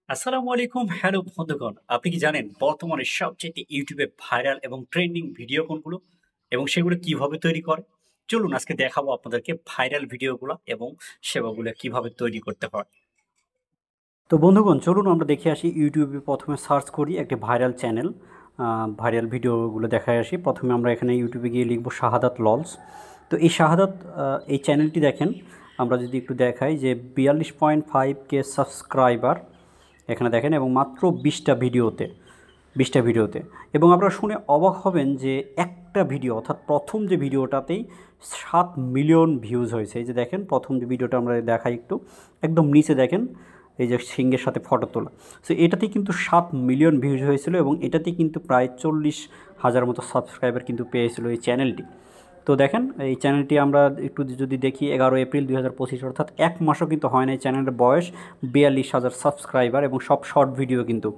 আসসালামু আলাইকুম। হ্যালো বন্ধুগণ, আপনি কি জানেন বর্তমানে সবচেয়ে ইউটিউবে ভাইরাল এবং ট্রেন্ডিং ভিডিও কোনগুলো এবং সেগুলো কিভাবে তৈরি করে? চলুন আজকে দেখাবো আপনাদেরকে ভাইরাল ভিডিওগুলো এবং সেগুলো কিভাবে তৈরি করতে হয়। তো বন্ধুগণ, চলুন আমরা দেখে আসি। ইউটিউবে প্রথমে সার্চ করি একটি ভাইরাল চ্যানেল, ভাইরাল ভিডিওগুলো দেখায় আসি। প্রথমে আমরা এখানে ইউটিউবে গিয়ে লিখব শাহাদাত ললস। তো এই শাহাদাত এই চ্যানেলটি দেখেন, আমরা যদি একটু দেখাই যে 42.5K সাবস্ক্রাইবার এখানে দেখেন, এবং মাত্র 20টা ভিডিওতে এবং আপনারা শুনে অবাক হবেন যে একটা ভিডিও অর্থাৎ প্রথম যে ভিডিওটাতেই 7 মিলিয়ন ভিউজ হয়েছে। এই যে দেখেন, প্রথম যে ভিডিওটা আমরা দেখাই একটু, একদম নিচে দেখেন এই যে সিংহের সাথে ফটো তোলা। সো এটাতেই কিন্তু 7 মিলিয়ন ভিউজ হয়েছিল এবং এটাতেই কিন্তু প্রায় 40,000 মতো সাবস্ক্রাইবার কিন্তু পেয়েছিল এই চ্যানেলটি। তো দেখেন, এই চ্যানেলটি আমরা একটু যদি দেখি, 11 এপ্রিল 2025, অর্থাৎ এক মাসও কিন্তু হয় না এই চ্যানেলের বয়স। 42,000 সাবস্ক্রাইবার এবং সব শর্ট ভিডিও কিন্তু,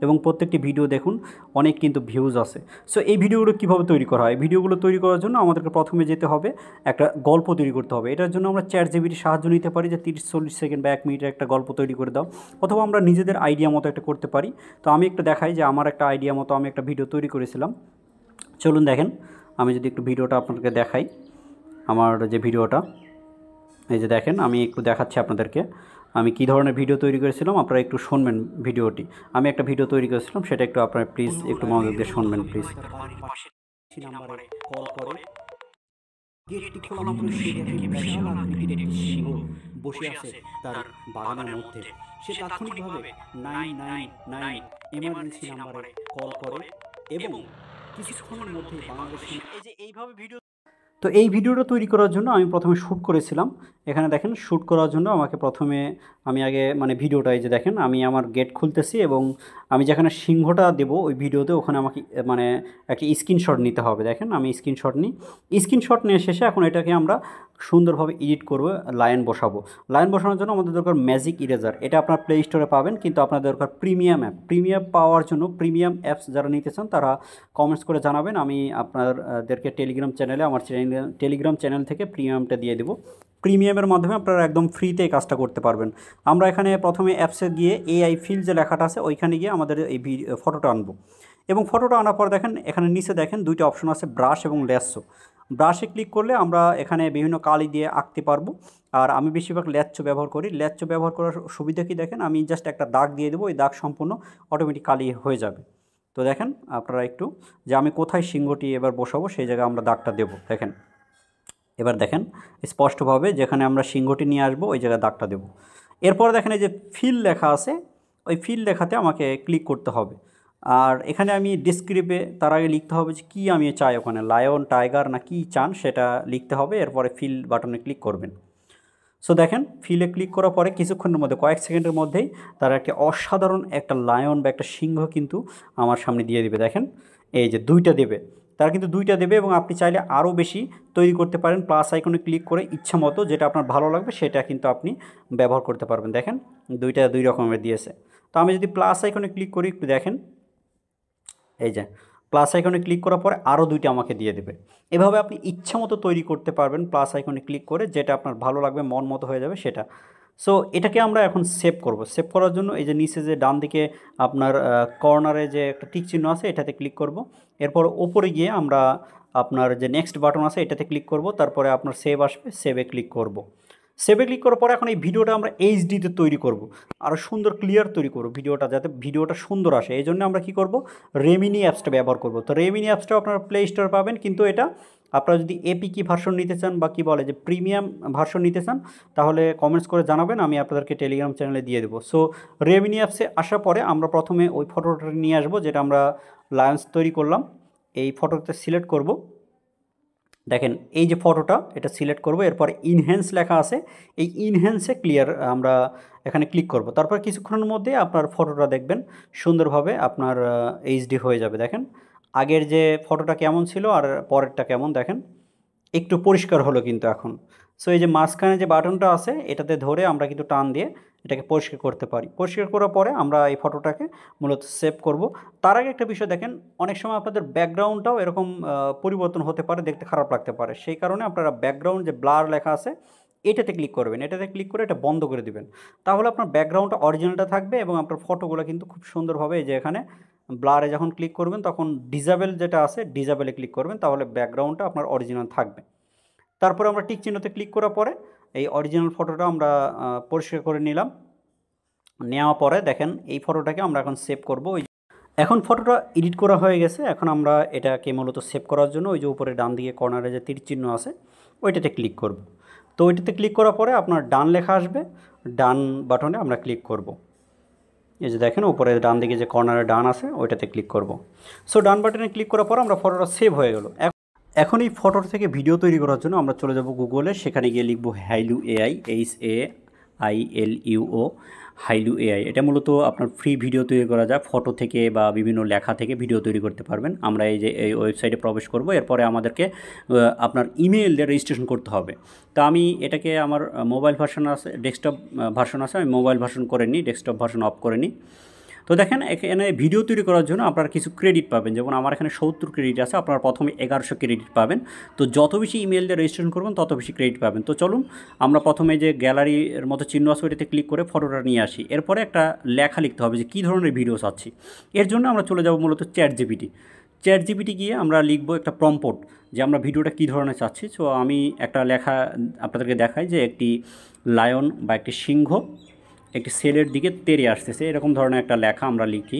এবং প্রত্যেকটি ভিডিও দেখুন অনেক কিন্তু ভিউজ আছে। সো এই ভিডিওগুলো কীভাবে তৈরি করা হয়? ভিডিওগুলো তৈরি করার জন্য আমাদেরকে প্রথমে যেতে হবে, একটা গল্প তৈরি করতে হবে। এটার জন্য আমরা ChatGPT সাহায্য নিতে পারি, যে 30-40 সেকেন্ড বা 1 মিনিটের একটা গল্প তৈরি করে দাও, অথবা আমরা নিজেদের আইডিয়া মতো একটা করতে পারি। তো আমি একটু দেখাই যে আমার একটা আইডিয়া মতো আমি একটা ভিডিও তৈরি করেছিলাম। চলুন দেখেন, আমি যদি একটু ভিডিওটা আপনাদেরকে দেখাই, আমার যে ভিডিওটা, এই যে দেখেন, আমি একটু দেখাচ্ছি আপনাদেরকে আমি কী ধরনের ভিডিও তৈরি করেছিলাম। আপনারা একটু শুনবেন ভিডিওটি। আমি একটা ভিডিও তৈরি করেছিলাম, সেটা একটু আপনারা প্লিজ একটু মনোযোগ দিয়ে শুনবেন প্লিজ। নাম্বারে কল করে গেটটি খোলা মাত্র সে দেখে বিশাল আকৃতির একটি সিংহ বসে আছে তার বাগানের মধ্যে। সে তাৎক্ষণিকভাবে 999 এমার্জেন্সি নাম্বারে কল করে এবং কিছুক্ষণের মধ্যেই বাংলাদেশ। এই যে এইভাবে ভিডিও, তো এই ভিডিওটা তৈরি করার জন্য আমি প্রথমে শ্যুট করেছিলাম। এখানে দেখেন, শ্যুট করার জন্য আমাকে প্রথমে আমি আগে ভিডিওটা, এই যে দেখেন, আমি আমার গেট খুলতেছি এবং আমি যেখানে সিংহটা দেবো ওই ভিডিওতে, ওখানে আমাকে একটা স্ক্রিনশট নিতে হবে। দেখেন, আমি স্ক্রিনশট নিই। স্ক্রিনশট নিয়ে শেষে এখন এটাকে আমরা সুন্দরভাবে এডিট করবো, লাইন বসাবো। লাইন বসানোর জন্য আমাদের দরকার ম্যাজিক ইরেজার। এটা আপনার প্লে স্টোরে পাবেন, কিন্তু আপনার দরকার প্রিমিয়াম অ্যাপ। প্রিমিয়াম পাওয়ার জন্য, প্রিমিয়াম অ্যাপস যারা নিতে চান তারা কমেন্টস করে জানাবেন। আমি আপনাদেরকে টেলিগ্রাম চ্যানেলে, আমার টেলিগ্রাম চ্যানেল থেকে প্রিমিয়ামটা দিয়ে দেবো। প্রিমিয়ামের মাধ্যমে আপনারা একদম ফ্রিতে এই কাজটা করতে পারবেন। আমরা এখানে প্রথমে অ্যাপসে গিয়ে AI ফিল যে লেখাটা আছে ওইখানে গিয়ে আমাদের এই ফটোটা আনবো, এবং ফটোটা আনার পর দেখেন এখানে নিচে দেখেন দুইটা অপশন আছে, ব্রাশ এবং ল্যাসো। ব্রাশে ক্লিক করলে আমরা এখানে বিভিন্ন কালি দিয়ে আঁকতে পারবো। আর আমি বেশিরভাগ ল্যাচো ব্যবহার করি। ল্যাচো ব্যবহার করার সুবিধা কি দেখেন, আমি জাস্ট একটা দাগ দিয়ে দেবো, এই দাগ সম্পূর্ণ অটোমেটিক কালি হয়ে যাবে। তো দেখেন আপনারা একটু, যে আমি কোথায় সিংহটি এবার বসাবো সেই জায়গায় আমরা দাগটা দেবো। দেখেন, এবার দেখেন স্পষ্টভাবে যেখানে আমরা সিংহটি নিয়ে আসবো ওই জায়গায় দাগটা দেবো। এরপর দেখেন এই যে ফিল লেখা আছে, ওই ফিল লেখাতে আমাকে ক্লিক করতে হবে। আর এখানে আমি ডিসক্রিপে তার আগে লিখতে হবে যে কী আমি চাই, ওখানে লায়ন, টাইগার না কী চান সেটা লিখতে হবে। এরপরে ফিল বাটনে ক্লিক করবেন। সো দেখেন, ফিলে ক্লিক করার পরে কিছুক্ষণের মধ্যে, কয়েক সেকেন্ডের মধ্যেই তারা একটা অসাধারণ একটা লায়ন বা একটা সিংহ কিন্তু আমার সামনে দিয়ে দেবে। দেখেন, এই যে দুইটা দেবে, তারা কিন্তু দুইটা দেবে, এবং আপনি চাইলে আরও বেশি তৈরি করতে পারেন। প্লাস আইকনে ক্লিক করে ইচ্ছা মতো যেটা আপনার ভালো লাগবে সেটা কিন্তু আপনি ব্যবহার করতে পারবেন। দেখেন, দুই রকমের দিয়েছে। তো আমি যদি প্লাস আইকনে ক্লিক করি, একটু দেখেন, এই যে প্লাস আইকনে ক্লিক করার পরে আরও দুইটা আমাকে দিয়ে দেবে। এভাবে আপনি ইচ্ছা মতো তৈরি করতে পারবেন প্লাস আইকনে ক্লিক করে, যেটা আপনার ভালো লাগবে, মন মতো হয়ে যাবে সেটা। সো এটাকে আমরা এখন সেভ করব। সেভ করার জন্য এই যে নিচে যে ডান দিকে আপনার কর্নারে যে একটা টিক চিহ্ন আছে এটাতে ক্লিক করব। এরপর ওপরে গিয়ে আমরা আপনার যে নেক্সট বাটন আছে এটাতে ক্লিক করব। তারপরে আপনার সেভ আসবে, সেভে ক্লিক করব। সেভে ক্লিক করার পরে এখন এই ভিডিওটা আমরা এইচডিতে তৈরি করব, আরও সুন্দর ক্লিয়ার তৈরি করব ভিডিওটা, যাতে ভিডিওটা সুন্দর আসে। এই জন্য আমরা কী করব, রেমিনি অ্যাপসটা ব্যবহার করব। তো রেমিনি অ্যাপসটাও আপনারা প্লে স্টোরে পাবেন, কিন্তু এটা আপনারা যদি এপিকি ভার্সন নিতে চান বা কী বলে যে প্রিমিয়াম ভার্সন নিতে চান, তাহলে কমেন্টস করে জানাবেন, আমি আপনাদেরকে টেলিগ্রাম চ্যানেলে দিয়ে দেবো। সো রেমিনি অ্যাপসে আসার পরে আমরা প্রথমে ওই ফটোটা নিয়ে আসবো যেটা আমরা লায়ন্স তৈরি করলাম। এই ফটোতে সিলেক্ট করব। দেখেন, এই যে ফটোটা, এটা সিলেক্ট করব। এরপরে ইনহ্যান্স লেখা আছে, এই ইনহ্যান্সে আমরা এখানে ক্লিক করব। তারপর কিছুক্ষণের মধ্যে আপনার ফটোটা দেখবেন সুন্দরভাবে আপনার এইচডি হয়ে যাবে। দেখেন, আগের যে ফটোটা কেমন ছিল আর পরেরটা কেমন, দেখেন একটু পরিষ্কার হলো কিন্তু এখন। সো এই যে মাঝখানে যে বাটনটা আছে এটাতে ধরে আমরা কিন্তু টান দিয়ে এটাকে পরিষ্কার করতে পারি। পরিষ্কার করার পরে আমরা এই ফটোটাকে মূলত সেভ করব। তার আগে একটা বিষয় দেখেন, অনেক সময় আপনাদের ব্যাকগ্রাউন্ডটাও এরকম পরিবর্তন হতে পারে, দেখতে খারাপ লাগতে পারে। সেই কারণে আপনারা ব্যাকগ্রাউন্ড যে ব্লার লেখা আছে এটাতে ক্লিক করবেন, এটাতে ক্লিক করে এটা বন্ধ করে দিবেন। তাহলে আপনার ব্যাকগ্রাউন্ডটা অরিজিনালটা থাকবে এবং আপনার ফটোগুলো কিন্তু খুব সুন্দরভাবে এই যে এখানে ব্লারে যখন ক্লিক করবেন তখন ডিসেবল যেটা আছে ডিসেবলে ক্লিক করবেন, তাহলে ব্যাকগ্রাউন্ডটা আপনার অরিজিনাল থাকবে। তারপরে আমরা টিক চিহ্নতে ক্লিক করার পরে এই অরিজিনাল ফটোটা আমরা পরিষ্কার করে নিলাম। নেওয়ার পরে দেখেন এই ফটোটাকে আমরা এখন সেভ করব। এখন ফটোটা এডিট করা হয়ে গেছে। এখন আমরা এটাকে মূলত সেভ করার জন্য ওই যে উপরে ডান দিকে কর্নারে যে তীর চিহ্ন আছে ওইটাতে ক্লিক করব। তো ওইটাতে ক্লিক করার পরে আপনার ডান লেখা আসবে, ডান বাটনে আমরা ক্লিক করব। এই যে দেখেন উপরে ডান দিকে যে কর্নারে ডান আছে ওইটাতে ক্লিক করব। সো ডান বাটনে ক্লিক করার পর আমরা ফটোটা সেভ হয়ে গেল। এখন এই ফটোর থেকে ভিডিও তৈরি করার জন্য আমরা চলে যাব গুগলে, সেখানে গিয়ে লিখব হাইলু এআই, HAILUO, হাইলু এআই। এটা মূলত আপনার ফ্রি ভিডিও তৈরি করা যায়, ফটো থেকে বা বিভিন্ন লেখা থেকে ভিডিও তৈরি করতে পারবেন। আমরা এই যে এই ওয়েবসাইটে প্রবেশ করব, এরপরে আমাদেরকে আপনার ইমেল দিয়ে রেজিস্ট্রেশন করতে হবে। তো আমি এটাকে আমার মোবাইল ভার্সন আছে, ডেস্কটপ ভার্সন আছে, আমি মোবাইল ভার্সন করে নিই, ডেস্কটপ ভার্সন অফ করে নিই। তো দেখেন এখানে ভিডিও তৈরি করার জন্য আপনারা কিছু ক্রেডিট পাবেন, যেমন আমার এখানে 70 ক্রেডিট আছে, আপনারা প্রথমে 1100 ক্রেডিট পাবেন। তো যত বেশি ইমেল দিয়ে রেজিস্ট্রেশন করবেন তত বেশি ক্রেডিট পাবেন। তো চলুন আমরা প্রথমে যে গ্যালারির মতো চিহ্ন আছে ওইটাতে ক্লিক করে ফটোটা নিয়ে আসি। এরপরে একটা লেখা লিখতে হবে যে কী ধরনের ভিডিও চাচ্ছি। এর জন্য আমরা চলে যাব মূলত চ্যাট জিপিটি গিয়ে আমরা লিখব একটা প্রম্পট যে আমরা ভিডিওটা কী ধরনের চাচ্ছি। সো আমি একটা লেখা আপনাদেরকে দেখাই যে একটি লায়ন বা একটি সিংহ একটি সেলের দিকে তেড়ে আসতেছে, এরকম ধরনের একটা লেখা আমরা লিখি।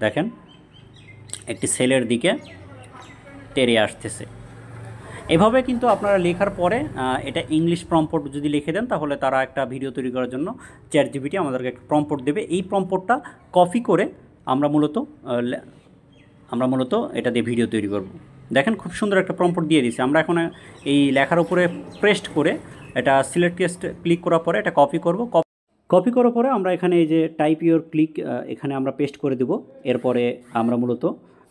দেখেন একটি সেলের দিকে তেড়ে আসতেছে। এভাবে কিন্তু আপনারা লেখার পরে এটা ইংলিশ প্রম্পট যদি লিখে দেন তাহলে তারা একটা ভিডিও তৈরি করার জন্য চ্যাট জিপিটি আমাদেরকে একটা প্রম্পট দেবে। এই প্রম্পটটা কপি করে আমরা মূলত এটা দিয়ে ভিডিও তৈরি করব। দেখেন খুব সুন্দর একটা প্রম্পট দিয়ে দিয়েছি। আমরা এখন এই লেখার উপরে প্রেস্ট করে এটা সিলেক্ট ক্লিক করার পরে এটা কপি করব। কপি করার পরে আমরা এখানে এই যে টাইপ ইউর ক্লিক এখানে আমরা পেস্ট করে দেব। এরপরে আমরা মূলত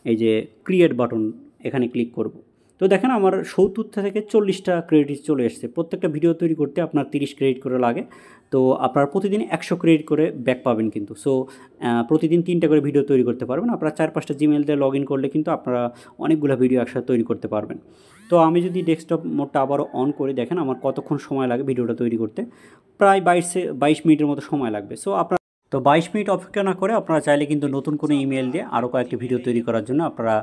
এই যে ক্রিয়েট বাটন এখানে ক্লিক করব। তো দেখেন আমার 70 থেকে 40টা ক্রেডিট চলে এসেছে। প্রত্যেকটা ভিডিও তৈরি করতে আপনার 30 ক্রেডিট করে লাগে। তো আপনার প্রতিদিন 100 ক্রেডিট করে ব্যাক পাবেন কিন্তু। সো প্রতিদিন 3টা করে ভিডিও তৈরি করতে পারবেন। আপনারা 4-5টা জিমেল দিয়ে লগ ইন করলে কিন্তু আপনারা অনেকগুলো ভিডিও একসাথে তৈরি করতে পারবেন। তো আমি যদি ডেস্কটপ মোডটা আবারও অন করি, দেখেন আমার কতক্ষণ সময় লাগে ভিডিওটা তৈরি করতে। প্রায় 22 মিনিটের মতো সময় লাগবে। সো আপনারা 22 মিনিট অপেক্ষা না করে আপনারা চাইলে কিন্তু নতুন কোনো ইমেল দিয়ে আরও কয়েকটি ভিডিও তৈরি করার জন্য আপনারা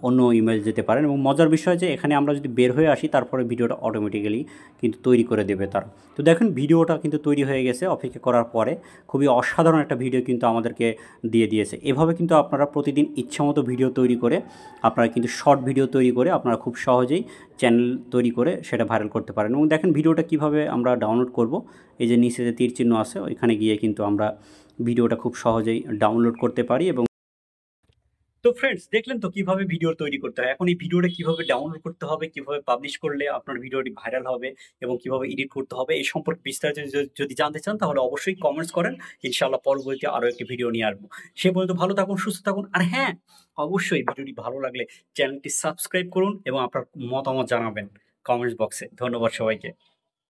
অন্য ইমেল যেতে পারেন। এবং মজার বিষয় যে এখানে আমরা যদি বের হয়ে আসি তারপরে ভিডিওটা অটোমেটিক্যালি কিন্তু তৈরি করে দেবে তারা। তো দেখেন ভিডিওটা কিন্তু তৈরি হয়ে গেছে অপেক্ষা করার পরে। খুবই অসাধারণ একটা ভিডিও কিন্তু আমাদেরকে দিয়ে দিয়েছে। এভাবে কিন্তু আপনারা প্রতিদিন ইচ্ছামতো ভিডিও তৈরি করে আপনারা কিন্তু শর্ট ভিডিও তৈরি করে আপনারা খুব সহজেই চ্যানেল তৈরি করে সেটা ভাইরাল করতে পারেন। এবং দেখেন ভিডিওটা কিভাবে আমরা ডাউনলোড করব, এই যে নিচে যে তীর চিহ্ন আছে ওইখানে গিয়ে কিন্তু আমরা ভিডিওটা খুব সহজেই ডাউনলোড করতে পারি। এবং তো ফ্রেন্ডস দেখলেন তো কিভাবে ভিডিও তৈরি করতে হয়। এখন এই ভিডিওটা কিভাবে ডাউনলোড করতে হবে, কিভাবে পাবলিশ করলে আপনার ভিডিওটি ভাইরাল হবে এবং কিভাবে এডিট করতে হবে এই সম্পর্কে বিস্তারিত যদি জানতে চান তাহলে অবশ্যই কমেন্টস করেন। ইনশাআল্লাহ পরবর্তীতে আরও একটি ভিডিও নিয়ে আসবো। সে পর্যন্ত ভালো থাকুন, সুস্থ থাকুন। আর হ্যাঁ, অবশ্যই ভিডিওটি ভালো লাগলে চ্যানেলটি সাবস্ক্রাইব করুন এবং আপনার মতামত জানাবেন কমেন্টস বক্সে। ধন্যবাদ সবাইকে।